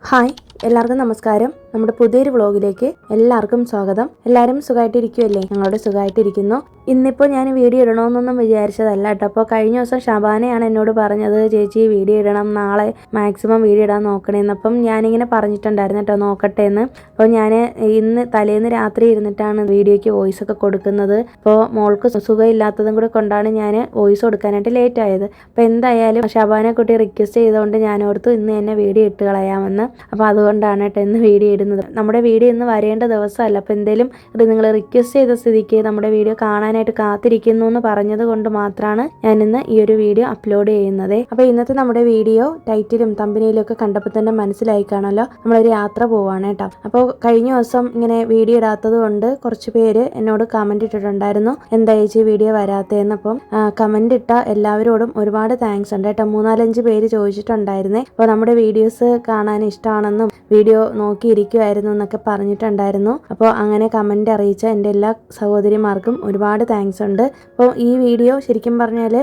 Hi, എല്ലാവർക്കും നമസ്കാരം. നമ്മുടെ പുതിയൊരു വ്ളോഗിലേക്ക് എല്ലാവർക്കും സ്വാഗതം. എല്ലാവരും സുഖമായിട്ടിരിക്കുമല്ലേ? ഞങ്ങളുടെ സുഖമായിട്ടിരിക്കുന്നു. ഇന്നിപ്പോൾ ഞാൻ വീഡിയോ ഇടണമെന്നൊന്നും വിചാരിച്ചതല്ല കേട്ടോ. അപ്പോൾ കഴിഞ്ഞ ദിവസം ഷബാനയാണ് എന്നോട് പറഞ്ഞത്, ചേച്ചി വീഡിയോ ഇടണം, നാളെ മാക്സിമം വീഡിയോ ഇടാൻ നോക്കണേന്ന്. അപ്പം ഞാനിങ്ങനെ പറഞ്ഞിട്ടുണ്ടായിരുന്നു കേട്ടോ, നോക്കട്ടെ എന്ന്. അപ്പോൾ ഞാൻ ഇന്ന് തലേന്ന് രാത്രി ഇരുന്നിട്ടാണ് വീഡിയോയ്ക്ക് വോയിസ് ഒക്കെ കൊടുക്കുന്നത്. അപ്പോൾ മോൾക്ക് സുഖമില്ലാത്തതും കൂടെ കൊണ്ടാണ് ഞാൻ വോയിസ് കൊടുക്കാനായിട്ട് ലേറ്റ് ആയത്. അപ്പോൾ എന്തായാലും ഷബാനെ കുട്ടി റിക്വസ്റ്റ് ചെയ്തുകൊണ്ട് ഞാൻ ഓർത്തു ഇന്ന് തന്നെ വീഡിയോ ഇട്ട് കളയാമെന്ന്. അപ്പോൾ അതുകൊണ്ടാണ് കേട്ടോ ഇന്ന് വീഡിയോ ഇടുന്നത്. നമ്മുടെ വീഡിയോ ഇന്ന് വരേണ്ട ദിവസമല്ല. അപ്പോൾ എന്തെങ്കിലും നിങ്ങൾ റിക്വസ്റ്റ് ചെയ്ത സ്ഥിതിക്ക് നമ്മുടെ വീഡിയോ കാണാനായിട്ട് കാത്തിരിക്കുന്നു എന്ന് പറഞ്ഞത് കൊണ്ട് മാത്രമാണ് ഞാൻ ഇന്ന് ഈ ഒരു വീഡിയോ അപ്ലോഡ് ചെയ്യുന്നത്. അപ്പോൾ ഇന്നത്തെ നമ്മുടെ വീഡിയോ ടൈറ്റിലും തമ്പനിയിലും ഒക്കെ കണ്ടപ്പോൾ തന്നെ മനസ്സിലായി കാണല്ലോ, നമ്മളൊരു യാത്ര പോവാണ് കേട്ടോ. അപ്പോൾ കഴിഞ്ഞ ദിവസം ഇങ്ങനെ വീഡിയോ ഇടാത്തത് കൊണ്ട് കുറച്ച് പേര് എന്നോട് കമന്റ് ഇട്ടിട്ടുണ്ടായിരുന്നു, എന്താ ചേച്ചി വീഡിയോ വരാത്തതെന്ന്. അപ്പം കമന്റ് ഇട്ട എല്ലാവരോടും ഒരുപാട് താങ്ക്സ് ഉണ്ട് കേട്ടോ. 3-4 പേര് ചോദിച്ചിട്ടുണ്ടായിരുന്നേ. അപ്പോൾ നമ്മുടെ വീഡിയോസ് കാണാൻ ഇഷ്ടമാണെന്നും വീഡിയോ നോക്കിയിരിക്കുമായിരുന്നു എന്നൊക്കെ പറഞ്ഞിട്ടുണ്ടായിരുന്നു. അപ്പോൾ അങ്ങനെ കമന്റ് അറിയിച്ച എൻ്റെ എല്ലാ സഹോദരിമാർക്കും ഒരുപാട് താങ്ക്സ് ഉണ്ട്. അപ്പോൾ ഈ വീഡിയോ ശരിക്കും പറഞ്ഞാൽ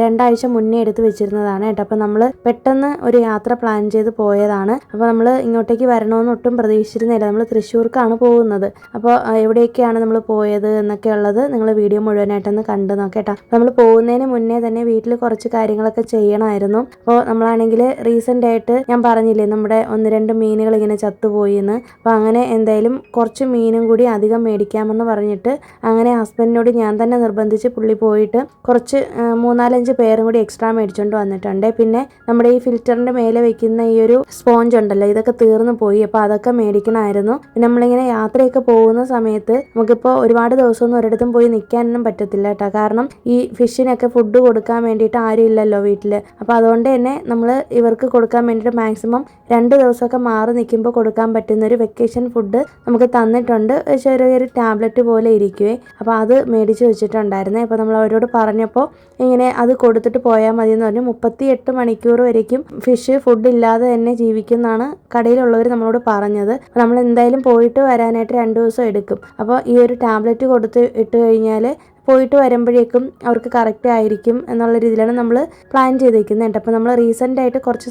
2 ആഴ്ച മുന്നേ എടുത്ത് വെച്ചിരുന്നതാണ് കേട്ടോ. അപ്പോൾ നമ്മൾ പെട്ടെന്ന് ഒരു യാത്ര പ്ലാൻ ചെയ്ത് പോയതാണ്. അപ്പോൾ നമ്മൾ ഇങ്ങോട്ടേക്ക് വരണമെന്ന് ഒട്ടും പ്രതീക്ഷിച്ചിരുന്നില്ല. നമ്മൾ തൃശ്ശൂർക്കാണ് പോകുന്നത്. അപ്പോൾ എവിടെയൊക്കെയാണ് നമ്മൾ പോയത് എന്നൊക്കെ ഉള്ളത് നിങ്ങൾ വീഡിയോ മുഴുവനായിട്ടൊന്ന് കണ്ടു നോക്കേട്ടോ. നമ്മൾ പോകുന്നതിന് മുന്നേ തന്നെ വീട്ടിൽ കുറച്ച് കാര്യങ്ങളൊക്കെ ചെയ്യണമായിരുന്നു. അപ്പോൾ നമ്മളാണെങ്കിൽ റീസെൻ്റ് ആയിട്ട് ഞാൻ പറഞ്ഞില്ലേ, നമ്മുടെ 1-2 മീനുകൾ ഇങ്ങനെ ചത്തുപോയി എന്ന്. അപ്പോൾ അങ്ങനെ എന്തായാലും കുറച്ച് മീനും കൂടി അധികം മേടിക്കാമെന്ന് പറഞ്ഞിട്ട് അങ്ങനെ ഹസ്ബൻഡിനോട് ഞാൻ തന്നെ നിർബന്ധിച്ച് പുള്ളി പോയിട്ട് കുറച്ച് 3-4 പേരും കൂടി എക്സ്ട്രാ മേടിച്ചുകൊണ്ട് വന്നിട്ടുണ്ട്. പിന്നെ നമ്മുടെ ഈ ഫിൽറ്ററിൻ്റെ മേലെ വെക്കുന്ന ഈ ഒരു സ്പോഞ്ച് ഉണ്ടല്ലോ, ഇതൊക്കെ തീർന്നു പോയി. അപ്പോൾ അതൊക്കെ മേടിക്കണമായിരുന്നു. പിന്നെ നമ്മളിങ്ങനെ യാത്രയൊക്കെ പോകുന്ന സമയത്ത് നമുക്കിപ്പോൾ ഒരുപാട് ദിവസമൊന്നും ഒരിടത്തും പോയി നിൽക്കാനൊന്നും പറ്റത്തില്ല കേട്ടോ. കാരണം ഈ ഫിഷിനൊക്കെ ഫുഡ് കൊടുക്കാൻ വേണ്ടിയിട്ട് ആരും ഇല്ലല്ലോ വീട്ടിൽ. അപ്പോൾ അതുകൊണ്ട് തന്നെ നമ്മൾ ഇവർക്ക് കൊടുക്കാൻ വേണ്ടിയിട്ട് മാക്സിമം 2 ദിവസമൊക്കെ മാറി നിൽക്കുമ്പോൾ കൊടുക്കാൻ പറ്റുന്നൊരു വെക്കേഷൻ ഫുഡ് നമുക്ക് തന്നിട്ടുണ്ട്. ചെറിയൊരു ടാബ്ലറ്റ് പോലെ ഇരിക്കുവേ. അപ്പോൾ അത് മേടിച്ച് വെച്ചിട്ടുണ്ടായിരുന്നേ. അപ്പോൾ നമ്മൾ അവരോട് പറഞ്ഞപ്പോൾ ഇങ്ങനെ അത് കൊടുത്തിട്ട് പോയാൽ മതി എന്ന് പറഞ്ഞു. 38 മണിക്കൂർ വരേക്കും ഫിഷ് ഫുഡ് ഇല്ലാതെ തന്നെ ജീവിക്കുമെന്നാണ് കടയിലുള്ളവർ നമ്മളോട് പറഞ്ഞത്. നമ്മൾ എന്തായാലും പോയിട്ട് വരാനായിട്ട് 2 ദിവസം എടുക്കും. അപ്പോൾ ഈ ഒരു ടാബ്ലറ്റ് കൊടുത്ത് ഇട്ട് കഴിഞ്ഞാൽ പോയിട്ട് വരുമ്പോഴേക്കും അവർക്ക് കറക്റ്റ് ആയിരിക്കും എന്നുള്ള രീതിയിലാണ് നമ്മൾ പ്ലാൻ ചെയ്തിരിക്കുന്നത്. അപ്പോൾ നമ്മൾ റീസെൻ്റ് ആയിട്ട് കുറച്ച്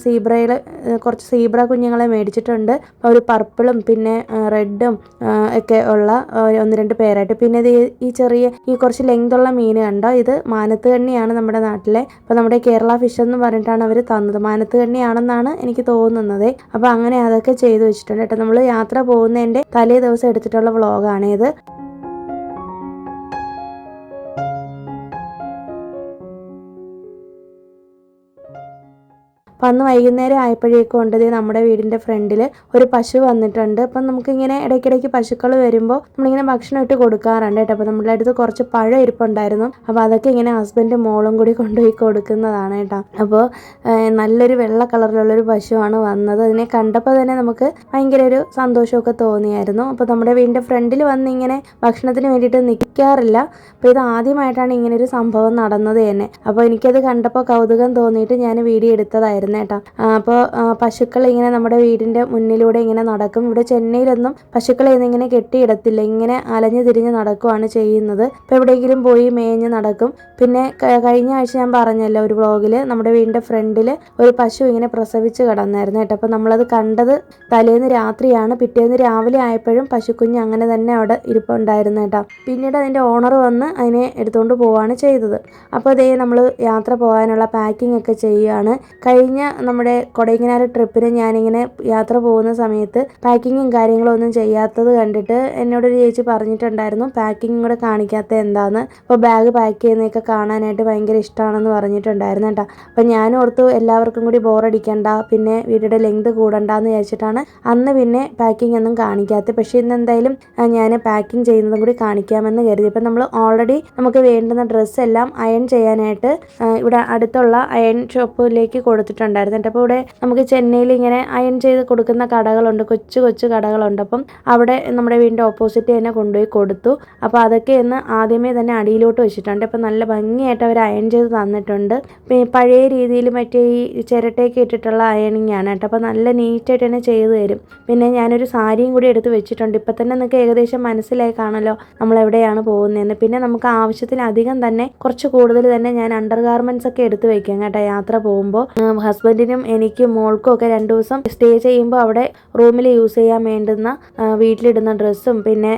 സീബ്ര കുഞ്ഞുങ്ങളെ മേടിച്ചിട്ടുണ്ട്. ഒരു പർപ്പിളും പിന്നെ റെഡും ഒക്കെ ഉള്ള 1-2 പേരായിട്ട്. പിന്നെ ഇത് ഈ കുറച്ച് ലെങ്തുള്ള മീൻ കണ്ടോ, ഇത് മാനത്ത് കണ്ണിയാണ് നമ്മുടെ നാട്ടിലെ. അപ്പോൾ നമ്മുടെ കേരള ഫിഷ് എന്ന് പറഞ്ഞിട്ടാണ് അവർ തന്നത്. മാനത്ത് കണ്ണിയാണെന്നാണ് എനിക്ക് തോന്നുന്നത്. അപ്പോൾ അങ്ങനെ അതൊക്കെ ചെയ്തു വെച്ചിട്ടുണ്ട് കേട്ടോ. നമ്മൾ യാത്ര പോകുന്നതിൻ്റെ തലേ ദിവസം എടുത്തിട്ടുള്ള വ്ളോഗാണ് ഇത്. അപ്പം അന്ന് വൈകുന്നേരം ആയപ്പോഴേക്കും ഉണ്ട് നമ്മുടെ വീടിൻ്റെ ഫ്രണ്ടിൽ ഒരു പശു വന്നിട്ടുണ്ട്. അപ്പം നമുക്കിങ്ങനെ ഇടയ്ക്കിടയ്ക്ക് പശുക്കൾ വരുമ്പോൾ നമ്മളിങ്ങനെ ഭക്ഷണം ഇട്ട് കൊടുക്കാറുണ്ട് കേട്ടോ. അപ്പോൾ നമ്മളുടെ അടുത്ത് കുറച്ച് പഴം ഇരിപ്പുണ്ടായിരുന്നു. അപ്പോൾ അതൊക്കെ ഇങ്ങനെ ഹസ്ബൻഡ് മോളും കൂടി കൊണ്ടുപോയി കൊടുക്കുന്നതാണ് കേട്ടോ. അപ്പോൾ നല്ലൊരു വെള്ള കളറിലുള്ളൊരു പശുവാണ് വന്നത്. അതിനെ കണ്ടപ്പോൾ തന്നെ നമുക്ക് ഭയങ്കര ഒരു സന്തോഷമൊക്കെ തോന്നിയായിരുന്നു. അപ്പോൾ നമ്മുടെ വീടിൻ്റെ ഫ്രണ്ടിൽ വന്ന് ഇങ്ങനെ ഭക്ഷണത്തിന് വേണ്ടിയിട്ട് നിൽക്കാറില്ല. അപ്പോൾ ഇത് ആദ്യമായിട്ടാണ് ഇങ്ങനൊരു സംഭവം നടന്നത് തന്നെ. അപ്പോൾ എനിക്കത് കണ്ടപ്പോൾ കൗതുകം തോന്നിയിട്ട് ഞാൻ വീഡിയോ എടുത്തതായിരുന്നു കേട്ടോ. അപ്പോൾ പശുക്കൾ ഇങ്ങനെ നമ്മുടെ വീടിൻ്റെ മുന്നിലൂടെ ഇങ്ങനെ നടക്കും. ഇവിടെ ചെന്നൈയിലൊന്നും പശുക്കളെ ഇങ്ങനെ കെട്ടിയിടത്തില്ല, ഇങ്ങനെ അലഞ്ഞു തിരിഞ്ഞ് നടക്കുവാണ് ചെയ്യുന്നത്. അപ്പോൾ എവിടെയെങ്കിലും പോയി മേഞ്ഞ് നടക്കും. പിന്നെ കഴിഞ്ഞ ആഴ്ച ഞാൻ പറഞ്ഞല്ലോ ഒരു വ്ളോഗിൽ, നമ്മുടെ വീടിൻ്റെ ഫ്രണ്ടിൽ ഒരു പശു ഇങ്ങനെ പ്രസവിച്ച് കിടന്നായിരുന്നു കേട്ടോ. അപ്പോൾ നമ്മളത് കണ്ടത് തലേന്ന് രാത്രിയാണ്. പിറ്റേന്ന് രാവിലെ ആയപ്പോഴും പശുക്കുഞ്ഞ് അങ്ങനെ തന്നെ അവിടെ ഇരിപ്പുണ്ടായിരുന്നു കേട്ടോ. പിന്നീട് അതിൻ്റെ ഓണർ വന്ന് അതിനെ എടുത്തുകൊണ്ട് പോവുകയാണ് ചെയ്തത്. അപ്പോൾ അതേ നമ്മൾ യാത്ര പോകാനുള്ള പാക്കിംഗ് ഒക്കെ ചെയ്യുകയാണ്. കഴിഞ്ഞ നമ്മുടെ കൊടൈക്കനാൽ ട്രിപ്പിന് ഞാനിങ്ങനെ യാത്ര പോകുന്ന സമയത്ത് പാക്കിങ്ങും കാര്യങ്ങളും ഒന്നും ചെയ്യാത്തത് കണ്ടിട്ട് എന്നോടൊരു ചേച്ചി പറഞ്ഞിട്ടുണ്ടായിരുന്നു, പാക്കിങ്ങും കൂടെ കാണിക്കാത്ത എന്താന്ന്. അപ്പോൾ ബാഗ് പാക്ക് ചെയ്യുന്നതൊക്കെ കാണാനായിട്ട് ഭയങ്കര ഇഷ്ടമാണെന്ന് പറഞ്ഞിട്ടുണ്ടായിരുന്നു കേട്ടോ. അപ്പോൾ ഞാൻ ഓർത്തു എല്ലാവർക്കും കൂടി ബോറടിക്കണ്ട, പിന്നെ വീഡിയോയുടെ ലെങ്ത് കൂടണ്ടെന്ന് വിചാരിച്ചിട്ടാണ് അന്ന് പിന്നെ പാക്കിംഗ് ഒന്നും കാണിക്കാത്തത്. പക്ഷേ ഇന്ന് എന്തായാലും ഞാൻ പാക്കിംഗ് ചെയ്യുന്നതും കൂടി കാണിക്കാമെന്ന് കരുതി. ഇപ്പം നമ്മൾ ഓൾറെഡി നമുക്ക് വേണ്ടുന്ന ഡ്രസ്സ് എല്ലാം അയൺ ചെയ്യാനായിട്ട് ഇവിടെ അടുത്തുള്ള അയൺ ഷോപ്പിലേക്ക് കൊടുത്തിട്ടുണ്ടായിരുന്നു. അപ്പോൾ ഇവിടെ നമുക്ക് ചെന്നൈയിൽ ഇങ്ങനെ അയൺ ചെയ്ത് കൊടുക്കുന്ന കടകളുണ്ട്, കൊച്ചു കടകളുണ്ട്. അപ്പം അവിടെ നമ്മുടെ വീടിൻ്റെ ഓപ്പോസിറ്റ് തന്നെ കൊണ്ടുപോയി കൊടുത്തു. അപ്പോൾ അതൊക്കെ ഒന്ന് ആദ്യമേ തന്നെ അടിയിലോട്ട് വെച്ചിട്ടുണ്ട്. അപ്പോൾ നല്ല ഭംഗിയായിട്ട് അവർ അയൺ ചെയ്ത് തന്നിട്ടുണ്ട്. പഴയ രീതിയിൽ മറ്റേ ഈ ചിരട്ടയൊക്കെ ഇട്ടിട്ടുള്ള അയണിങ് ആണ് കേട്ടോ. അപ്പോൾ നല്ല നീറ്റായിട്ട് തന്നെ ചെയ്തു തരും. പിന്നെ ഞാനൊരു സാരിയും കൂടി എടുത്ത് വെച്ചിട്ടുണ്ട്. ഇപ്പം തന്നെ നിങ്ങൾക്ക് ഏകദേശം മനസ്സിലായി കാണല്ലോ നമ്മൾ എവിടെയാണ് പോകുന്നതെന്ന്. പിന്നെ നമുക്ക് ആവശ്യത്തിലധികം തന്നെ കുറച്ച് കൂടുതൽ തന്നെ ഞാൻ അണ്ടർ ഗാർമെൻറ്റ്സ് ഒക്കെ എടുത്ത് വയ്ക്കാം കേട്ടോ യാത്ര പോകുമ്പോൾ. ഹസ്ബൻഡിനും എനിക്കും മോൾക്കും ഒക്കെ 2 ദിവസം സ്റ്റേ ചെയ്യുമ്പോൾ അവിടെ റൂമിൽ യൂസ് ചെയ്യാൻ വേണ്ടുന്ന വീട്ടിലിടുന്ന ഡ്രസ്സും പിന്നെ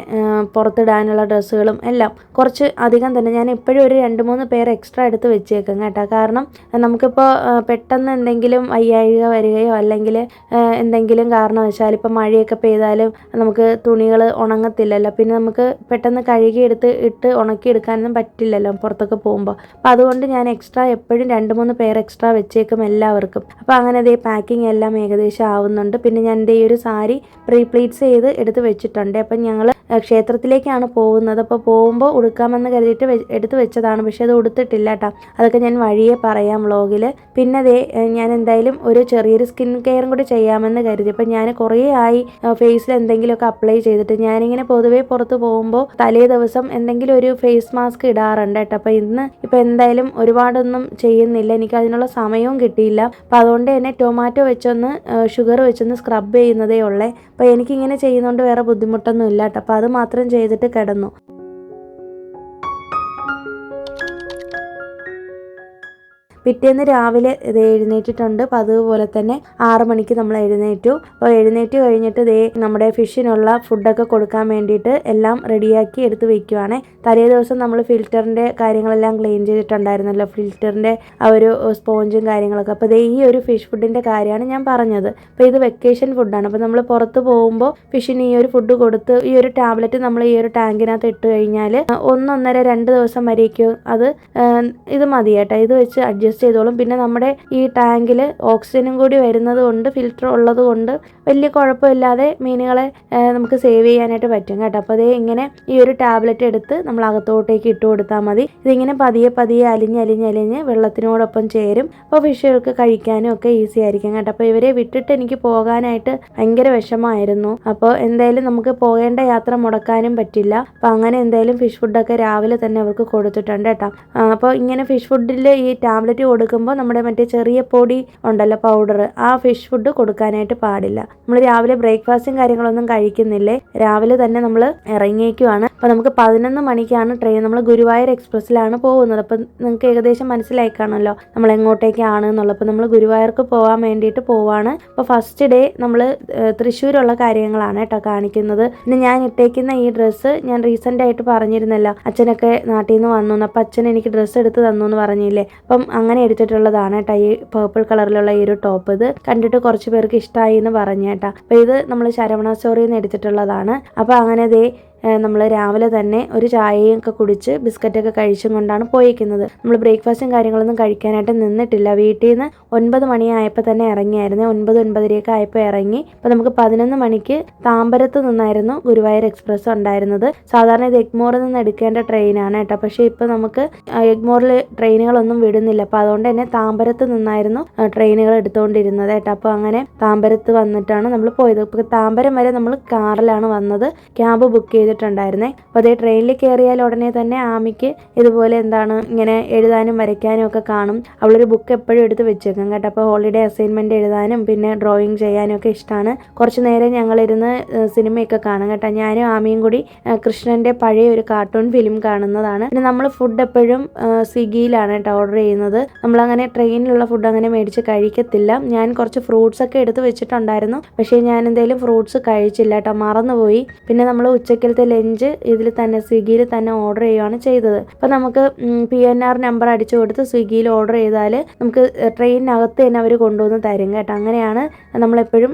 പുറത്തിടാനുള്ള ഡ്രസ്സുകളും എല്ലാം കുറച്ച് അധികം തന്നെ ഞാൻ എപ്പോഴും ഒരു 2-3 പേർ എക്സ്ട്രാ എടുത്ത് വെച്ചേക്കും കേട്ടോ. കാരണം നമുക്കിപ്പോൾ പെട്ടെന്ന് എന്തെങ്കിലും വയ്യാഴിക വരികയോ അല്ലെങ്കിൽ എന്തെങ്കിലും കാരണവശാൽ ഇപ്പോൾ മഴയൊക്കെ പെയ്താലും നമുക്ക് തുണികൾ ഉണങ്ങത്തില്ലല്ലോ, പിന്നെ നമുക്ക് പെട്ടെന്ന് കഴുകിയെടുത്ത് ഇട്ട് ഉണക്കിയെടുക്കാനൊന്നും പറ്റില്ലല്ലോ പുറത്തൊക്കെ പോകുമ്പോൾ. അപ്പോൾ അതുകൊണ്ട് ഞാൻ എക്സ്ട്രാ എപ്പോഴും 2-3 പേർ എക്സ്ട്രാ വെച്ചേക്കും എല്ലാവർക്കും. അപ്പോൾ അങ്ങനെ ദേ പാക്കിംഗ് എല്ലാം ഏകദേശം ആവുന്നുണ്ട്. പിന്നെ ഞാൻ ഈ ഒരു സാരി പ്ലീറ്റ്സ് ചെയ്ത് എടുത്ത് വെച്ചിട്ടുണ്ട്. അപ്പം ഞങ്ങൾ ക്ഷേത്രത്തിലേക്കാണ് പോകുന്നത്. അപ്പോൾ പോകുമ്പോൾ ഉടുക്കാമെന്ന് കരുതിയിട്ട് എടുത്ത് വെച്ചതാണ്, പക്ഷേ അത് ഉടുത്തിട്ടില്ല കേട്ടോ. അതൊക്കെ ഞാൻ വഴിയെ പറയാം വ്ളോഗിൽ. പിന്നെ ഞാൻ എന്തായാലും ഒരു ചെറിയൊരു സ്കിൻ കെയറും കൂടി ചെയ്യാമെന്ന് കരുതി. അപ്പം ഞാൻ കുറേ ആയി ഫേസിൽ എന്തെങ്കിലുമൊക്കെ അപ്ലൈ ചെയ്തിട്ട്. ഞാനിങ്ങനെ പൊതുവേ പുറത്ത് പോകുമ്പോൾ തലേ ദിവസം എന്തെങ്കിലും ഒരു ഫേസ് മാസ്ക് ഇടാറുണ്ട് കേട്ടോ. അപ്പോൾ ഇപ്പോൾ എന്തായാലും ഒരുപാടൊന്നും ചെയ്യുന്നില്ല, എനിക്ക് അതിനുള്ള സമയവും കിട്ടിയില്ല. അപ്പോൾ അതുകൊണ്ട് തന്നെ ടൊമാറ്റോ വെച്ചൊന്ന് ഷുഗർ വെച്ചൊന്ന് സ്ക്രബ് ചെയ്യുന്നതേ ഉള്ളേ. അപ്പോൾ എനിക്കിങ്ങനെ ചെയ്യുന്നതുകൊണ്ട് വേറെ ബുദ്ധിമുട്ടൊന്നും ഇല്ല കേട്ടോ. അപ്പോൾ അത് മാത്രം ചെയ്തിട്ട് കിടന്നു. പിറ്റേന്ന് രാവിലെ എഴുന്നേറ്റിട്ടുണ്ട്. അപ്പോൾ അതുപോലെ തന്നെ 6 മണിക്ക് നമ്മൾ എഴുന്നേറ്റു. അപ്പോൾ എഴുന്നേറ്റ് കഴിഞ്ഞിട്ട് നമ്മുടെ ഫിഷിനുള്ള ഫുഡൊക്കെ കൊടുക്കാൻ വേണ്ടിയിട്ട് എല്ലാം റെഡിയാക്കി എടുത്ത് വെക്കുവാണ്. തലേ ദിവസം നമ്മൾ ഫിൽറ്ററിൻ്റെ കാര്യങ്ങളെല്ലാം ക്ലീൻ ചെയ്തിട്ടുണ്ടായിരുന്നല്ലോ, ഫിൽറ്ററിൻ്റെ ആ ഒരു സ്പോഞ്ചും കാര്യങ്ങളൊക്കെ. അപ്പോൾ ഈ ഒരു ഫിഷ് ഫുഡിൻ്റെ കാര്യമാണ് ഞാൻ പറഞ്ഞത്. അപ്പോൾ ഇത് വെക്കേഷൻ ഫുഡാണ്. അപ്പോൾ നമ്മൾ പുറത്ത് പോകുമ്പോൾ ഫിഷിന് ഈ ഒരു ഫുഡ് കൊടുത്ത് ഈ ഒരു ടാബ്ലറ്റ് നമ്മൾ ഈ ഒരു ടാങ്കിനകത്ത് ഇട്ട് കഴിഞ്ഞാൽ 1-1.5-2 ദിവസം വരേക്കും ഇത് മതി കേട്ടോ. ഇത് വെച്ച് അഡ്ജസ്റ്റ് ചെയ്തോളും. പിന്നെ നമ്മുടെ ഈ ടാങ്കിൽ ഓക്സിജനും കൂടി വരുന്നത് കൊണ്ട്, ഫിൽറ്റർ ഉള്ളത് കൊണ്ട് വലിയ കുഴപ്പമില്ലാതെ മീനുകളെ നമുക്ക് സേവ് ചെയ്യാനായിട്ട് പറ്റും കേട്ടോ. അപ്പോൾ ഇങ്ങനെ ഈ ഒരു ടാബ്ലറ്റ് എടുത്ത് നമ്മൾ അകത്തോട്ടേക്ക് ഇട്ട് കൊടുത്താൽ മതി. ഇതിങ്ങനെ പതിയെ അലിഞ്ഞ് വെള്ളത്തിനോടൊപ്പം ചേരും. അപ്പോൾ ഫിഷുകൾക്ക് കഴിക്കാനും ഒക്കെ ഈസി ആയിരിക്കും കേട്ടോ. അപ്പോൾ ഇവരെ വിട്ടിട്ട് എനിക്ക് പോകാനായിട്ട് ഭയങ്കര വിഷമമായിരുന്നു. അപ്പോൾ എന്തായാലും നമുക്ക് പോകേണ്ട യാത്ര മുടക്കാനും പറ്റില്ല. അപ്പോൾ അങ്ങനെ എന്തായാലും ഫിഷ് ഫുഡൊക്കെ രാവിലെ തന്നെ അവർക്ക് കൊടുത്തിട്ടുണ്ട് കേട്ടോ. അപ്പോൾ ഇങ്ങനെ ഫിഷ് ഫുഡിൽ ഈ ടാബ്ലറ്റ് കൊടുക്കുമ്പോൾ നമ്മുടെ മറ്റേ ചെറിയ പൊടി ഉണ്ടല്ലോ, പൗഡർ, ആ ഫിഷ് ഫുഡ് കൊടുക്കാനായിട്ട് പാടില്ല. നമ്മൾ രാവിലെ ബ്രേക്ക്ഫാസ്റ്റും കാര്യങ്ങളൊന്നും കഴിക്കുന്നില്ലേ, രാവിലെ തന്നെ നമ്മൾ ഇറങ്ങിയേക്കുവാണ്. അപ്പോൾ നമുക്ക് 11 മണിക്കാണ് ട്രെയിൻ. നമ്മൾ ഗുരുവായൂർ എക്സ്പ്രസ്സിലാണ് പോകുന്നത്. അപ്പം നിങ്ങൾക്ക് ഏകദേശം മനസ്സിലായി കാണുമല്ലോ നമ്മൾ എങ്ങോട്ടേക്കാണ് എന്നുള്ളത്. അപ്പോൾ നമ്മൾ ഗുരുവായൂർക്ക് പോകാൻ വേണ്ടിയിട്ട് പോവാണ്. അപ്പോൾ ഫസ്റ്റ് ഡേ നമ്മൾ തൃശ്ശൂരുള്ള കാര്യങ്ങളാണ് കേട്ടോ കാണിക്കുന്നത്. പിന്നെ ഞാൻ ഇട്ടേക്കുന്ന ഈ ഡ്രസ്സ് ഞാൻ റീസെൻ്റ് ആയിട്ട് പറഞ്ഞിരുന്നല്ലോ, അച്ഛനൊക്കെ നാട്ടിൽ നിന്ന് വന്നു, അപ്പോൾ അച്ഛൻ എനിക്ക് ഡ്രസ്സ് എടുത്ത് തന്നു എന്ന് പറഞ്ഞില്ലേ. അപ്പം അങ്ങനെ എടുത്തിട്ടുള്ളതാണ് കേട്ടോ ഈ പേർപ്പിൾ കളറിലുള്ള ഈ ഒരു ടോപ്പ്. ഇത് കണ്ടിട്ട് കുറച്ച് പേർക്ക് ഇഷ്ടമായി എന്ന് പറഞ്ഞു കേട്ടോ. അപ്പോൾ ഇത് നമ്മൾ ശരവണ സ്റ്റോറിൽ നിന്ന് എടുത്തിട്ടുള്ളതാണ്. അപ്പോൾ അങ്ങനെ നമ്മൾ രാവിലെ തന്നെ ഒരു ചായയും ഒക്കെ കുടിച്ച് ബിസ്ക്കറ്റൊക്കെ കഴിച്ചും കൊണ്ടാണ് പോയിരിക്കുന്നത്. നമ്മൾ ബ്രേക്ക്ഫാസ്റ്റും കാര്യങ്ങളൊന്നും കഴിക്കാനായിട്ട് നിന്നിട്ടില്ല. വീട്ടിൽ നിന്ന് 9 മണിയായപ്പോൾ തന്നെ ഇറങ്ങിയായിരുന്നു. 9-9:30 ആയപ്പോൾ ഇറങ്ങി. അപ്പോൾ നമുക്ക് 11 മണിക്ക് താമ്പരത്ത് നിന്നായിരുന്നു ഗുരുവായൂർ എക്സ്പ്രസ് ഉണ്ടായിരുന്നത്. സാധാരണ ഇത് എഗ്മോറിൽ നിന്ന് എടുക്കേണ്ട ട്രെയിനാണ് കേട്ടോ. പക്ഷേ ഇപ്പോൾ നമുക്ക് എഗ്മോറിൽ ട്രെയിനുകളൊന്നും വിടുന്നില്ല. അപ്പോൾ അതുകൊണ്ട് തന്നെ താമ്പരത്ത് നിന്നായിരുന്നു ട്രെയിനുകൾ എടുത്തുകൊണ്ടിരുന്നത് കേട്ടോ. അപ്പോൾ അങ്ങനെ താമ്പരത്ത് വന്നിട്ടാണ് നമ്മൾ പോയത്. ഇപ്പോൾ താമ്പരം വരെ നമ്മൾ കാറിലാണ് വന്നത്. ക്യാബ് ബുക്ക് ചെയ്തിട്ടുണ്ടായിരുന്നേ. അപ്പോൾ അതേ ട്രെയിനിൽ കയറിയാൽ ഉടനെ തന്നെ ആമിക്ക് ഇതുപോലെ ഇങ്ങനെ എഴുതാനും വരയ്ക്കാനും ഒക്കെ കാണും. അവളൊരു ബുക്ക് എപ്പോഴും എടുത്ത് വെച്ചേക്കും കേട്ടോ. അപ്പോൾ ഹോളിഡേ അസൈൻമെൻറ്റ് എഴുതാനും പിന്നെ ഡ്രോയിങ് ചെയ്യാനും ഒക്കെ ഇഷ്ടമാണ്. കുറച്ച് നേരം ഞങ്ങളിരുന്ന് സിനിമയൊക്കെ കാണും കേട്ടോ. ഞാനും ആമിയും കൂടി കൃഷ്ണൻ്റെ പഴയ ഒരു കാർട്ടൂൺ ഫിലിം കാണുന്നതാണ്. പിന്നെ നമ്മൾ ഫുഡ് എപ്പോഴും സ്വിഗ്ഗിയിലാണ് കേട്ടോ ഓർഡർ ചെയ്യുന്നത്. നമ്മളങ്ങനെ ട്രെയിനിലുള്ള ഫുഡ് അങ്ങനെ മേടിച്ച് കഴിക്കത്തില്ല. ഞാൻ കുറച്ച് ഫ്രൂട്ട്സ് ഒക്കെ എടുത്ത് വെച്ചിട്ടുണ്ടായിരുന്നു, പക്ഷേ ഞാൻ എന്തായാലും ഫ്രൂട്ട്സ് കഴിച്ചില്ല കേട്ടോ, മറന്നുപോയി. പിന്നെ നമ്മൾ ഉച്ചക്കലത്തെ ലഞ്ച് ഇതിൽ തന്നെ സ്വിഗ്ഗിയിൽ തന്നെ ഓർഡർ ചെയ്യുകയാണ് ചെയ്തത്. അപ്പോൾ നമുക്ക് PNR നമ്പർ അടിച്ചു കൊടുത്ത് സ്വിഗ്ഗിയിൽ ഓർഡർ ചെയ്താൽ നമുക്ക് ട്രെയിനിനകത്ത് തന്നെ അവർ കൊണ്ടുവന്ന് തരും കേട്ടോ. അങ്ങനെയാണ് നമ്മളെപ്പോഴും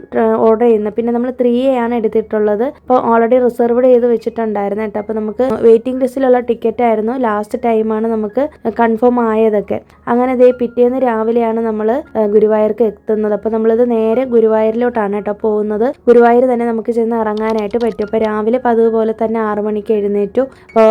ഓർഡർ ചെയ്യുന്നത്. പിന്നെ നമ്മൾ 3A ആണ് എടുത്തിട്ടുള്ളത്. അപ്പോൾ ഓൾറെഡി റിസർവ്ഡ് ചെയ്ത് വെച്ചിട്ടുണ്ടായിരുന്നു കേട്ടോ. അപ്പോൾ നമുക്ക് വെയിറ്റിംഗ് ലിസ്റ്റിലുള്ള ടിക്കറ്റ് ആയിരുന്നു. ലാസ്റ്റ് ടൈമാണ് നമുക്ക് കൺഫേം ആയതൊക്കെ. അങ്ങനെ പിറ്റേന്ന് രാവിലെയാണ് നമ്മൾ ഗുരുവായൂർക്ക് എത്തുന്നത്. അപ്പോൾ നമ്മളിത് നേരെ ഗുരുവായൂരിലോട്ടാണ് കേട്ടോ പോകുന്നത്. ഗുരുവായൂർ തന്നെ നമുക്ക് ചെന്ന് ഇറങ്ങാനായിട്ട് പറ്റും. അപ്പോൾ രാവിലെ അതുപോലെ തന്നെ 6 മണിക്ക് എഴുന്നേറ്റു. അപ്പോൾ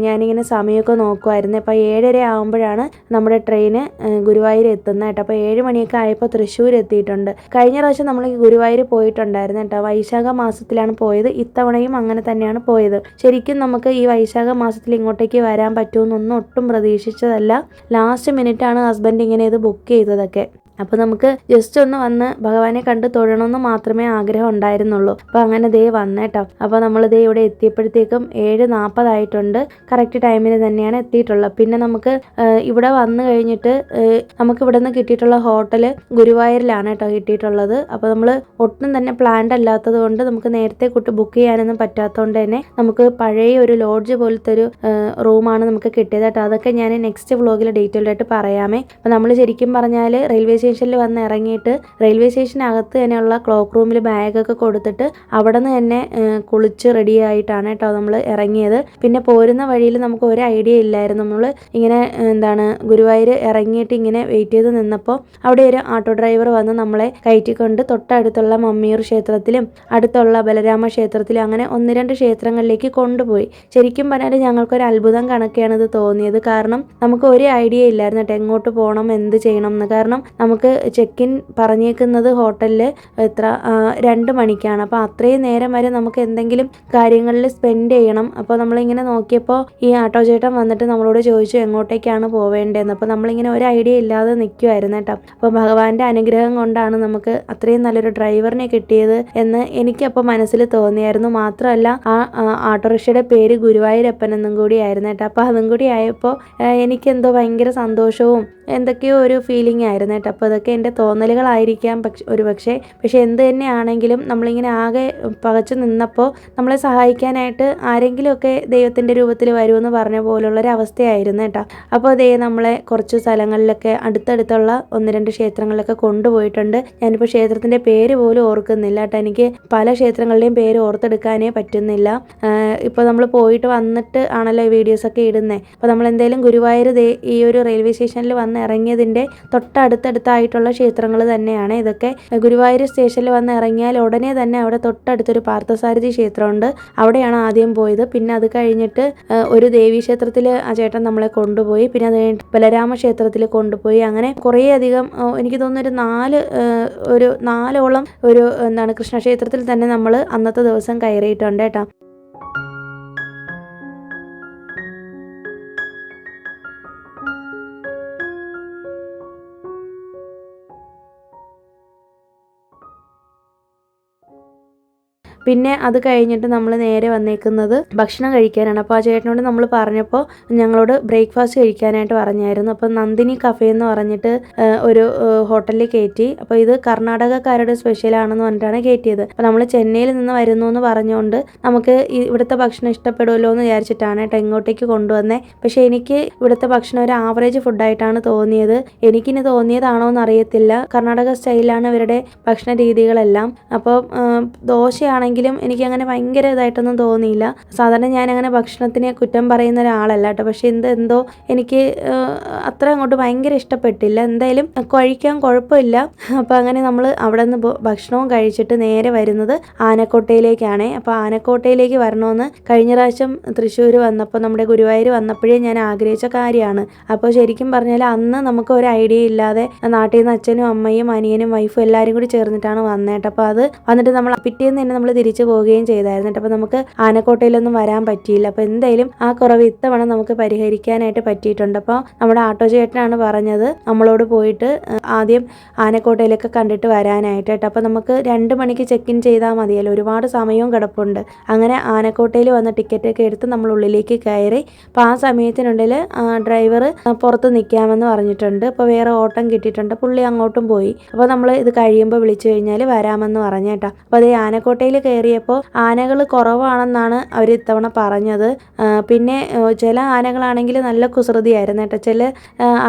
ഞാനിങ്ങനെ സമയമൊക്കെ നോക്കുമായിരുന്നു. അപ്പോൾ 7:30 ആകുമ്പോഴാണ് നമ്മുടെ ട്രെയിന് ഗുരുവായൂർ എത്തുന്നത് കേട്ടോ. അപ്പോൾ 7 മണിയൊക്കെ ആയപ്പോൾ തൃശ്ശൂർ എത്തിയിട്ടുണ്ട്. കഴിഞ്ഞ പ്രാവശ്യം നമ്മൾ ഗുരുവായൂർ പോയിട്ടുണ്ടായിരുന്നു കേട്ടോ. വൈശാഖ മാസത്തിലാണ് പോയത്. ഇത്തവണയും അങ്ങനെ തന്നെയാണ് പോയത്. ശരിക്കും നമുക്ക് ഈ വൈശാഖ മാസത്തിൽ ഇങ്ങോട്ടേക്ക് വരാൻ പറ്റുമെന്നൊന്നും ഒട്ടും പ്രതീക്ഷിച്ചതല്ല. ലാസ്റ്റ് മിനിറ്റാണ് ഹസ്ബൻഡ് ഇങ്ങനെ ഇത് ബുക്ക് ചെയ്തതൊക്കെ. അപ്പോൾ നമുക്ക് ജസ്റ്റ് ഒന്ന് വന്ന് ഭഗവാനെ കണ്ട് തൊഴണമെന്ന് മാത്രമേ ആഗ്രഹം ഉണ്ടായിരുന്നുള്ളൂ. അപ്പോൾ അങ്ങനെ ദേ വന്നേട്ടോ. അപ്പോൾ നമ്മൾ ദേ ഇവിടെ എത്തിയപ്പോഴത്തേക്കും 7:40 ആയിട്ടുണ്ട്. കറക്റ്റ് ടൈമിന് തന്നെയാണ് എത്തിയിട്ടുള്ളത്. പിന്നെ നമുക്ക് ഇവിടെ വന്നു കഴിഞ്ഞിട്ട് നമുക്ക് ഇവിടെ നിന്ന് കിട്ടിയിട്ടുള്ള ഹോട്ടല് ഗുരുവായൂരിലാണ് കേട്ടോ കിട്ടിയിട്ടുള്ളത്. അപ്പോൾ നമ്മൾ ഒട്ടും തന്നെ പ്ലാൻഡ് അല്ലാത്തത് കൊണ്ട് നമുക്ക് നേരത്തെ ബുക്ക് ചെയ്യാനൊന്നും പറ്റാത്തതുകൊണ്ട് തന്നെ നമുക്ക് പഴയ ഒരു ലോഡ്ജ് പോലത്തെ ഒരു റൂമാണ് നമുക്ക് കിട്ടിയത് കേട്ടോ. അതൊക്കെ ഞാൻ നെക്സ്റ്റ് വ്ളോഗിൽ ഡീറ്റെയിൽഡ് ആയിട്ട് പറയാമേ. അപ്പോൾ നമ്മൾ ശരിക്കും പറഞ്ഞാൽ റെയിൽവേ സ്റ്റേഷനിൽ വന്ന് ഇറങ്ങിയിട്ട് റെയിൽവേ സ്റ്റേഷനകത്ത് തന്നെയുള്ള ക്ലോക്ക് റൂമിൽ ബാഗൊക്കെ കൊടുത്തിട്ട് അവിടെ നിന്ന് തന്നെ കുളിച്ച് റെഡി ആയിട്ടാണ് കേട്ടോ നമ്മൾ ഇറങ്ങിയത്. പിന്നെ പോരുന്ന വഴിയിൽ നമുക്ക് ഒരു ഐഡിയ ഇല്ലായിരുന്നു. നമ്മൾ ഇങ്ങനെ ഗുരുവായൂർ ഇറങ്ങിയിട്ട് ഇങ്ങനെ വെയിറ്റ് ചെയ്ത് നിന്നപ്പോൾ അവിടെ ഒരു ഓട്ടോ ഡ്രൈവർ വന്ന് നമ്മളെ കയറ്റിക്കൊണ്ട് തൊട്ടടുത്തുള്ള മമ്മിയൂർ ക്ഷേത്രത്തിലും അടുത്തുള്ള ബലരാമ ക്ഷേത്രത്തിലും അങ്ങനെ 1-2 ക്ഷേത്രങ്ങളിലേക്ക് കൊണ്ടുപോയി. ശരിക്കും പറഞ്ഞാൽ ഞങ്ങൾക്കൊരു അത്ഭുതം കണക്കെയാണ് ഇത് തോന്നിയത്. കാരണം നമുക്ക് ഒരു ഐഡിയ ഇല്ലായിരുന്നു കേട്ടോ എങ്ങോട്ട് പോകണം, എന്ത് ചെയ്യണം എന്ന്. കാരണം നമുക്ക് ചെക്ക് ഇൻ പറഞ്ഞേക്കുന്നത് ഹോട്ടലിൽ 2 മണിക്കാണ്. അപ്പോൾ അത്രയും നേരം വരെ നമുക്ക് എന്തെങ്കിലും കാര്യങ്ങളിൽ സ്പെൻഡ് ചെയ്യണം. അപ്പോൾ നമ്മളിങ്ങനെ നോക്കിയപ്പോൾ ഈ ആട്ടോ ചേട്ടൻ വന്നിട്ട് നമ്മളോട് ചോദിച്ചു എങ്ങോട്ടേക്കാണ് പോവേണ്ടതെന്ന്. അപ്പോൾ നമ്മളിങ്ങനെ ഒരു ഐഡിയ ഇല്ലാതെ നിൽക്കുമായിരുന്നു കേട്ടോ. അപ്പോൾ ഭഗവാന്റെ അനുഗ്രഹം കൊണ്ടാണ് നമുക്ക് അത്രയും നല്ലൊരു ഡ്രൈവറിനെ കിട്ടിയത് എന്ന് എനിക്കപ്പോൾ മനസ്സിൽ തോന്നിയായിരുന്നു. മാത്രമല്ല ആ ഓട്ടോറിക്ഷയുടെ പേര് ഗുരുവായൂരപ്പൻ എന്നും കൂടി ആയിരുന്നു കേട്ടോ. അപ്പോൾ അതും കൂടി ആയപ്പോൾ എനിക്കെന്തോ ഭയങ്കര സന്തോഷവും എന്തൊക്കെയോ ഒരു ഫീലിംഗ് ആയിരുന്നു കേട്ടോ. അപ്പോൾ അതൊക്കെ എൻ്റെ തോന്നലുകളായിരിക്കാം പക്ഷേ എന്ത് തന്നെയാണെങ്കിലും നമ്മളിങ്ങനെ ആകെ പകച്ചു നിന്നപ്പോൾ നമ്മളെ സഹായിക്കാനായിട്ട് ആരെങ്കിലുമൊക്കെ ദൈവത്തിൻ്റെ രൂപത്തിൽ വരുമെന്ന് പറഞ്ഞ പോലുള്ളൊരവസ്ഥയായിരുന്നു കേട്ടോ. അപ്പോൾ അതേ നമ്മളെ കുറച്ച് സ്ഥലങ്ങളിലൊക്കെ അടുത്തടുത്തുള്ള 1-2 ക്ഷേത്രങ്ങളിലൊക്കെ കൊണ്ടുപോയിട്ടുണ്ട്. ഞാനിപ്പോൾ ക്ഷേത്രത്തിൻ്റെ പേര് പോലും ഓർക്കുന്നില്ല കേട്ടോ. എനിക്ക് പല ക്ഷേത്രങ്ങളുടെയും പേര് ഓർത്തെടുക്കാനേ പറ്റുന്നില്ല. ഇപ്പോൾ നമ്മൾ പോയിട്ട് വന്നിട്ട് ആണല്ലോ ഈ വീഡിയോസൊക്കെ ഇടുന്നത്. അപ്പോൾ നമ്മൾ എന്തായാലും ഗുരുവായൂർ ഈ ഒരു റെയിൽവേ സ്റ്റേഷനിൽ വന്ന് ഇറങ്ങിയതിൻ്റെ തൊട്ടടുത്തായിട്ടുള്ള ക്ഷേത്രങ്ങൾ തന്നെയാണ് ഇതൊക്കെ. ഗുരുവായൂർ സ്റ്റേഷനിൽ വന്ന് ഇറങ്ങിയാൽ ഉടനെ തന്നെ അവിടെ തൊട്ടടുത്തൊരു പാർത്ഥസാരഥി ക്ഷേത്രമുണ്ട്. അവിടെയാണ് ആദ്യം പോയത്. പിന്നെ അത് കഴിഞ്ഞിട്ട് ഒരു ദേവീക്ഷേത്രത്തിൽ ആ ചേട്ടൻ നമ്മളെ കൊണ്ടുപോയി. പിന്നെ അത് കഴിഞ്ഞിട്ട് ബലരാമ ക്ഷേത്രത്തിൽ കൊണ്ടുപോയി. അങ്ങനെ കുറേ അധികം എനിക്ക് തോന്നുന്നു ഒരു 4ഓളം കൃഷ്ണക്ഷേത്രത്തിൽ തന്നെ നമ്മൾ അന്നത്തെ ദിവസം കയറിയിട്ടുണ്ട് കേട്ടോ. പിന്നെ അത് കഴിഞ്ഞിട്ട് നമ്മൾ നേരെ വന്നേക്കുന്നത് ഭക്ഷണം കഴിക്കാനാണ്. അപ്പോൾ ആ ചേട്ടനോട് നമ്മൾ പറഞ്ഞപ്പോൾ ഞങ്ങളോട് ബ്രേക്ക്ഫാസ്റ്റ് കഴിക്കാനായിട്ട് പറഞ്ഞായിരുന്നു. അപ്പോൾ നന്ദിനി കഫേ എന്ന് പറഞ്ഞിട്ട് ഒരു ഹോട്ടലിൽ കയറ്റി. അപ്പോൾ ഇത് കർണാടകക്കാരുടെ സ്പെഷ്യലാണെന്ന് പറഞ്ഞിട്ടാണ് കയറ്റിയത്. അപ്പോൾ നമ്മൾ ചെന്നൈയിൽ നിന്ന് വരുന്നു എന്ന് പറഞ്ഞുകൊണ്ട് നമുക്ക് ഇവിടുത്തെ ഭക്ഷണം ഇഷ്ടപ്പെടുമല്ലോ എന്ന് വിചാരിച്ചിട്ടാണ് കേട്ടോ ഇങ്ങോട്ടേക്ക് കൊണ്ടുവന്നത്. പക്ഷേ എനിക്ക് ഇവിടുത്തെ ഭക്ഷണം ഒരു ആവറേജ് ഫുഡായിട്ടാണ് തോന്നിയത്. എനിക്കിനി തോന്നിയതാണോ എന്ന് അറിയത്തില്ല. കർണാടക സ്റ്റൈലാണ് ഇവരുടെ ഭക്ഷണ രീതികളെല്ലാം. അപ്പോൾ ദോശയാണെങ്കിൽ എനിക്കങ്ങനെ ഭയങ്കര ഇതായിട്ടൊന്നും തോന്നിയില്ല. സാധാരണ ഞാനങ്ങനെ ഭക്ഷണത്തിനെ കുറ്റം പറയുന്ന ഒരാളല്ല കേട്ടോ. പക്ഷെ എന്തോ എനിക്ക് അത്ര അങ്ങോട്ട് ഭയങ്കര ഇഷ്ടപ്പെട്ടില്ല. എന്തായാലും കഴിക്കാൻ കുഴപ്പമില്ല. അപ്പോൾ അങ്ങനെ നമ്മൾ അവിടെ നിന്ന് ഭക്ഷണവും കഴിച്ചിട്ട് നേരെ വരുന്നത് ആനക്കോട്ടയിലേക്കാണ്. അപ്പോൾ ആനക്കോട്ടയിലേക്ക് വരണമെന്ന് കഴിഞ്ഞ പ്രാവശ്യം തൃശ്ശൂർ വന്നപ്പോൾ നമ്മുടെ ഗുരുവായൂർ വന്നപ്പോഴേ ഞാൻ ആഗ്രഹിച്ച കാര്യമാണ്. അപ്പോൾ ശരിക്കും പറഞ്ഞാൽ അന്ന് നമുക്ക് ഒരു ഐഡിയ ഇല്ലാതെ നാട്ടിൽ നിന്ന് അച്ഛനും അമ്മയും അനിയനും വൈഫും എല്ലാവരും കൂടി ചേർന്നിട്ടാണ് വന്നേട്ടോ. അപ്പോൾ അത് വന്നിട്ട് നമ്മൾ പിറ്റേന്ന് തന്നെ നമ്മൾ തിരിച്ചു പോവുകയും ചെയ്തായിരുന്നു. അപ്പോൾ നമുക്ക് ആനക്കോട്ടയിലൊന്നും വരാൻ പറ്റിയില്ല. അപ്പോൾ എന്തായാലും ആ കുറവ് ഇത്തവണ നമുക്ക് പരിഹരിക്കാനായിട്ട് പറ്റിയിട്ടുണ്ട്. അപ്പോൾ നമ്മുടെ ആട്ടോ ചേട്ടനാണ് പറഞ്ഞത് നമ്മളോട് പോയിട്ട് ആദ്യം ആനക്കോട്ടയിലൊക്കെ കണ്ടിട്ട് വരാനായിട്ട് കേട്ടോ. അപ്പോൾ നമുക്ക് 2 മണിക്ക് ചെക്ക് ഇൻ ചെയ്താൽ മതിയല്ലോ, ഒരുപാട് സമയവും കിടപ്പുണ്ട്. അങ്ങനെ ആനക്കോട്ടയിൽ വന്ന് ടിക്കറ്റൊക്കെ എടുത്ത് നമ്മൾ ഉള്ളിലേക്ക് കയറി. അപ്പോൾ ആ സമയത്തിനുള്ളിൽ ഡ്രൈവർ പുറത്ത് നിൽക്കാമെന്ന് പറഞ്ഞിട്ടുണ്ട്. അപ്പോൾ വേറെ ഓട്ടം കിട്ടിയിട്ടുണ്ട്, പുള്ളി അങ്ങോട്ടും പോയി. അപ്പോൾ നമ്മൾ ഇത് കഴിയുമ്പോൾ വിളിച്ചു കഴിഞ്ഞാൽ വരാമെന്ന് പറഞ്ഞേട്ടാ. അപ്പോൾ അതേ ആനക്കോട്ടയിൽ കയറിയപ്പോൾ ആനകൾ കുറവാണെന്നാണ് അവർ ഇത്തവണ പറഞ്ഞത്. പിന്നെ ചില ആനകളാണെങ്കിൽ നല്ല കുസൃതിയായിരുന്നു കേട്ടോ. ചില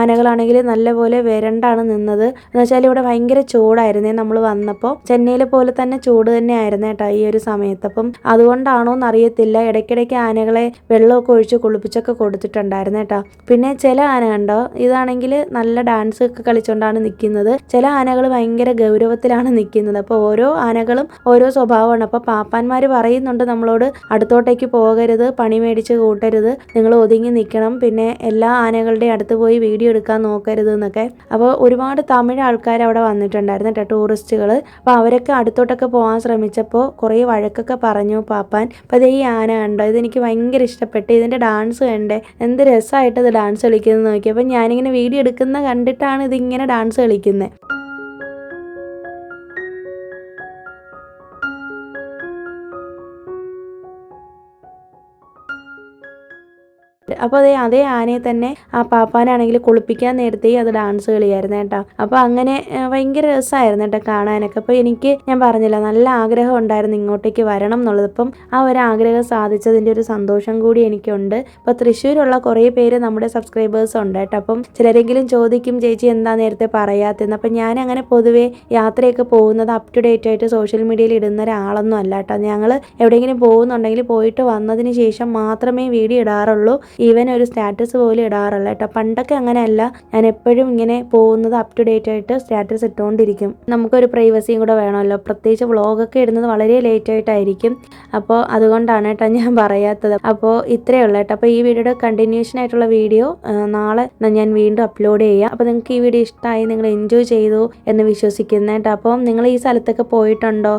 ആനകളാണെങ്കിൽ നല്ലപോലെ വരണ്ടാണ് നിന്നത്. എന്ന് വെച്ചാൽ ഇവിടെ ഭയങ്കര ചൂടായിരുന്നേ നമ്മൾ വന്നപ്പോൾ. ചെന്നൈയിലെ പോലെ തന്നെ ചൂട് തന്നെ ആയിരുന്നു കേട്ടോ ഈ ഒരു സമയത്ത്. അപ്പം അതുകൊണ്ടാണോ എന്നറിയത്തില്ല, ഇടയ്ക്കിടയ്ക്ക് ആനകളെ വെള്ളമൊക്കെ ഒഴിച്ച് കുളിപ്പിച്ചൊക്കെ കൊടുത്തിട്ടുണ്ടായിരുന്നു കേട്ടോ. പിന്നെ ചില ആന കണ്ടോ, ഇതാണെങ്കിൽ നല്ല ഡാൻസ് ഒക്കെ കളിച്ചുകൊണ്ടാണ് നിൽക്കുന്നത്. ചില ആനകൾ ഭയങ്കര ഗൗരവത്തിലാണ് നിൽക്കുന്നത്. അപ്പോൾ ഓരോ ആനകളും ഓരോ സ്വഭാവമാണ്. അപ്പോൾ പാപ്പാന്മാർ പറയുന്നുണ്ട് നമ്മളോട് അടുത്തോട്ടേക്ക് പോകരുത്, പണി മേടിച്ച് കൂട്ടരുത്, നിങ്ങൾ ഒതുങ്ങി നിൽക്കണം, പിന്നെ എല്ലാ ആനകളുടെയും അടുത്ത് പോയി വീഡിയോ എടുക്കാൻ നോക്കരുത് എന്നൊക്കെ. അപ്പോൾ ഒരുപാട് തമിഴ് ആൾക്കാർ അവിടെ വന്നിട്ടുണ്ടായിരുന്നു കേട്ടോ, ടൂറിസ്റ്റുകൾ. അപ്പോൾ അവരൊക്കെ അടുത്തോട്ടൊക്കെ പോകാൻ ശ്രമിച്ചപ്പോൾ കുറേ വഴക്കൊക്കെ പറഞ്ഞു പാപ്പാൻ. അപ്പോൾ അതേ ഈ ആന കണ്ടോ, ഇതെനിക്ക് ഭയങ്കര ഇഷ്ടപ്പെട്ടു. ഇതിൻ്റെ ഡാൻസ് കണ്ടേ, എന്ത് രസമായിട്ട് ഇത് ഡാൻസ് കളിക്കുന്നത് നോക്കി. അപ്പോൾ ഞാനിങ്ങനെ വീഡിയോ എടുക്കുന്ന കണ്ടിട്ടാണ് ഇതിങ്ങനെ ഡാൻസ് കളിക്കുന്നത്. അപ്പോൾ അതേ ആനയെ തന്നെ ആ പാപ്പാനാണെങ്കിൽ കുളിപ്പിക്കാൻ നേരത്തെ അത് ഡാൻസ് കളിയായിരുന്നു കേട്ടോ. അപ്പോൾ അങ്ങനെ ഭയങ്കര രസമായിരുന്നു കേട്ടോ കാണാനൊക്കെ. അപ്പോൾ ഞാൻ പറഞ്ഞില്ല, നല്ല ആഗ്രഹം ഉണ്ടായിരുന്നു ഇങ്ങോട്ടേക്ക് വരണം എന്നുള്ളത്. അപ്പം ആ ഒരു ആഗ്രഹം സാധിച്ചതിൻ്റെ ഒരു സന്തോഷം കൂടി എനിക്കുണ്ട്. അപ്പോൾ തൃശ്ശൂരുള്ള കുറേ പേര് നമ്മുടെ സബ്സ്ക്രൈബേഴ്സ് ഉണ്ട് കേട്ടോ. അപ്പം ചിലരെങ്കിലും ചോദിക്കും ചേച്ചി എന്താ നേരത്തെ പറയാത്തതെന്ന്. അപ്പം ഞാൻ അങ്ങനെ പൊതുവേ യാത്രയൊക്കെ പോകുന്നത് അപ് ടു ഡേറ്റ് ആയിട്ട് സോഷ്യൽ മീഡിയയിൽ ഇടുന്ന ഒരാളൊന്നും അല്ല കേട്ടോ. ഞങ്ങൾ എവിടെയെങ്കിലും പോകുന്നുണ്ടെങ്കിൽ പോയിട്ട് വന്നതിന് ശേഷം മാത്രമേ വീഡിയോ ഇടാറുള്ളൂ. ഈവൻ ഒരു സ്റ്റാറ്റസ് പോലും ഇടാറില്ല കേട്ടോ. പണ്ടൊക്കെ അങ്ങനെയല്ല, ഞാൻ എപ്പോഴും ഇങ്ങനെ പോകുന്നത് അപ് ടു ഡേറ്റ് ആയിട്ട് സ്റ്റാറ്റസ് ഇട്ടുകൊണ്ടിരിക്കും. നമുക്കൊരു പ്രൈവസിയും കൂടെ വേണമല്ലോ. പ്രത്യേകിച്ച് വ്ളോഗൊക്കെ ഇടുന്നത് വളരെ ലേറ്റ് ആയിട്ടായിരിക്കും. അപ്പോൾ അതുകൊണ്ടാണ് കേട്ടോ ഞാൻ പറയാത്തത്. അപ്പോൾ ഇത്രയേ ഉള്ളൂ കേട്ടോ. അപ്പോൾ ഈ വീഡിയോയുടെ കണ്ടിന്യൂഷൻ ആയിട്ടുള്ള വീഡിയോ നാളെ ഞാൻ വീണ്ടും അപ്ലോഡ് ചെയ്യാം. അപ്പോൾ നിങ്ങൾക്ക് ഈ വീഡിയോ ഇഷ്ടമായി, നിങ്ങൾ എൻജോയ് ചെയ്തു എന്ന് വിശ്വസിക്കുന്നു കേട്ടോ. അപ്പം നിങ്ങൾ ഈ സ്ഥലത്തൊക്കെ പോയിട്ടുണ്ടോ?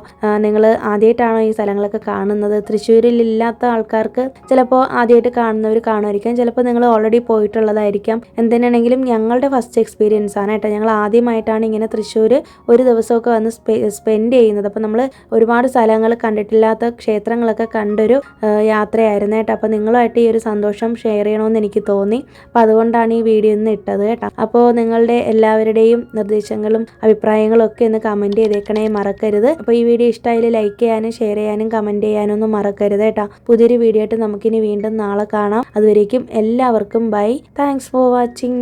നിങ്ങൾ ആദ്യമായിട്ടാണോ ഈ സ്ഥലങ്ങളൊക്കെ കാണുന്നത്? തൃശ്ശൂരിൽ ഇല്ലാത്ത ആൾക്കാർക്ക് ചിലപ്പോൾ ആദ്യമായിട്ട് കാണുമായിരിക്കും, ചിലപ്പോൾ നിങ്ങൾ ഓൾറെഡി പോയിട്ടുള്ളതായിരിക്കാം. എന്തിനാണെങ്കിലും ഞങ്ങളുടെ ഫസ്റ്റ് എക്സ്പീരിയൻസ് ആണ് കേട്ടോ. ഞങ്ങൾ ആദ്യമായിട്ടാണ് ഇങ്ങനെ തൃശ്ശൂർ ഒരു ദിവസമൊക്കെ വന്ന് സ്പെൻഡ് ചെയ്യുന്നത്. അപ്പോൾ നമ്മൾ ഒരുപാട് സ്ഥലങ്ങൾ കണ്ടിട്ടില്ലാത്ത ക്ഷേത്രങ്ങളൊക്കെ കണ്ടൊരു യാത്രയായിരുന്നു കേട്ടോ. അപ്പോൾ നിങ്ങളുമായിട്ട് ഈ ഒരു സന്തോഷം ഷെയർ ചെയ്യണമെന്ന് എനിക്ക് തോന്നി. അപ്പോൾ അതുകൊണ്ടാണ് ഈ വീഡിയോ ഇന്ന് ഇട്ടത് കേട്ടോ. അപ്പോൾ നിങ്ങളുടെ എല്ലാവരുടെയും നിർദ്ദേശങ്ങളും അഭിപ്രായങ്ങളും ഒക്കെ ഒന്ന് കമൻറ്റ് ചെയ്തേക്കണേ മറക്കരുത്. അപ്പോൾ ഈ വീഡിയോ ഇഷ്ടമായാലും ലൈക്ക് ചെയ്യാനും ഷെയർ ചെയ്യാനും കമൻറ്റ് ചെയ്യാനും ഒന്നും മറക്കരുത് കേട്ടോ. പുതിയൊരു വീഡിയോ ആയിട്ട് നമുക്കിനി വീണ്ടും നാളെ കാണാം. അതുവരേക്കും എല്ലാവർക്കും ബൈ. Thanks for watching.